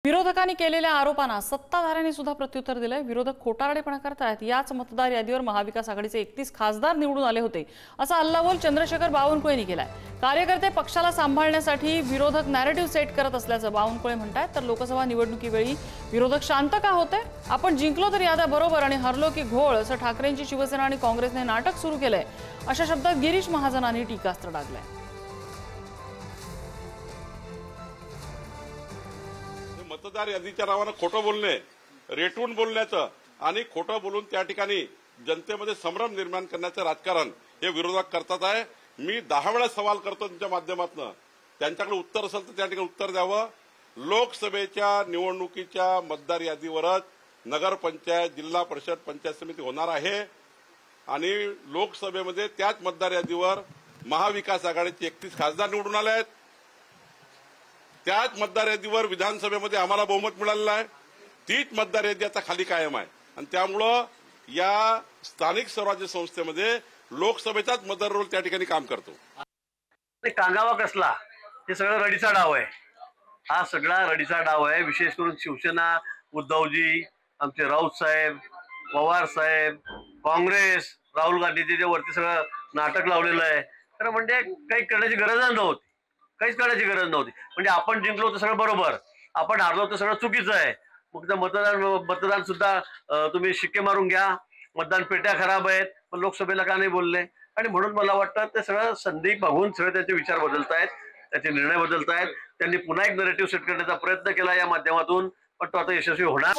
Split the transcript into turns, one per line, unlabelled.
विरोधकांनी केलेल्या आरोपांना सत्ताधाऱ्यांनी सुद्धा प्रत्युत्तर दिलंय। विरोधक खोटारडेपणा करतात। याच मतदार यादीवर महाविकास आघाडीचे 31 खासदार निवडून आले होते असा हल्लाबोल चंद्रशेखर बावनकुळे यांनी केलाय। कार्यकर्ते पक्षाला सांभाळण्यासाठी विरोधक नॅरेटिव्ह सेट करत असल्याचं बावनकुळे म्हणतात। तर लोकसभा निवडणुकीवेळी विरोधक शांत का होते? आपण जिंकलो तर यादा बरोबर आणि हरलो की घोळ असं ठाकरेंची शिवसेना आणि काँग्रेसने नाटक सुरू केलंय अशा शब्दात गिरीश महाजनांनी टीकास्त्र डागलंय।
मतदार यादीच्या नावानं खोटं बोलणे, रेटून बोलण्याचं आणि खोटं बोलून त्या ठिकाणी जनतेमध्ये संभ्रम निर्माण करण्याचं राजकारण हे विरोधक करतात आहे। मी 10 वेळा सवाल करतो तुमच्या माध्यमातून, त्यांच्याकडे उत्तर असेल तर त्या ठिकाणी उत्तर द्यावं। लोकसभेच्या निवडणुकीच्या मतदार यादीवरच नगरपंचायत, जिल्हा परिषद, पंचायत समिती होणार आहे आणि लोकसभेमध्ये त्याच मतदार यादीवर महाविकास आघाडीचे 31 खासदार निवडून आले आहेत। त्याच मतदार यादीवर विधानसभेमध्ये आम्हाला बहुमत मिळालेलं आहे। तीच मतदार यादी आता खाली कायम आहे आणि त्यामुळं या स्थानिक स्वराज्य संस्थेमध्ये लोकसभेचाच मतदार रोल त्या ठिकाणी काम करतो।
कांगावा कसला, हे सगळं रडीचा डाव आहे। हा सगळा रडीचा डाव आहे। विशेष करून शिवसेना, उद्धवजी, आमचे राऊत साहेब, पवार साहेब, काँग्रेस, राहुल गांधीचे जे वरती सगळं नाटक लावलेलं आहे। खरं म्हणजे काही करण्याची गरज नव्हती, काहीच करण्याची गरज नव्हती। म्हणजे आपण जिंकलो तर सगळं बरोबर, आपण हारलो तर सगळं चुकीचं आहे। मग मतदान सुद्धा तुम्ही शिक्के मारून घ्या, मतदान पेट्या खराब आहेत, पण लोकसभेला का नाही बोलले? आणि म्हणून मला वाटतं ते सगळं संधी बघून सगळे त्यांचे विचार बदलतायत, त्याचे निर्णय बदलतायत। त्यांनी पुन्हा एक नॅरेटिव्ह सेट करण्याचा प्रयत्न केला या माध्यमातून, पण तो आता यशस्वी होणार।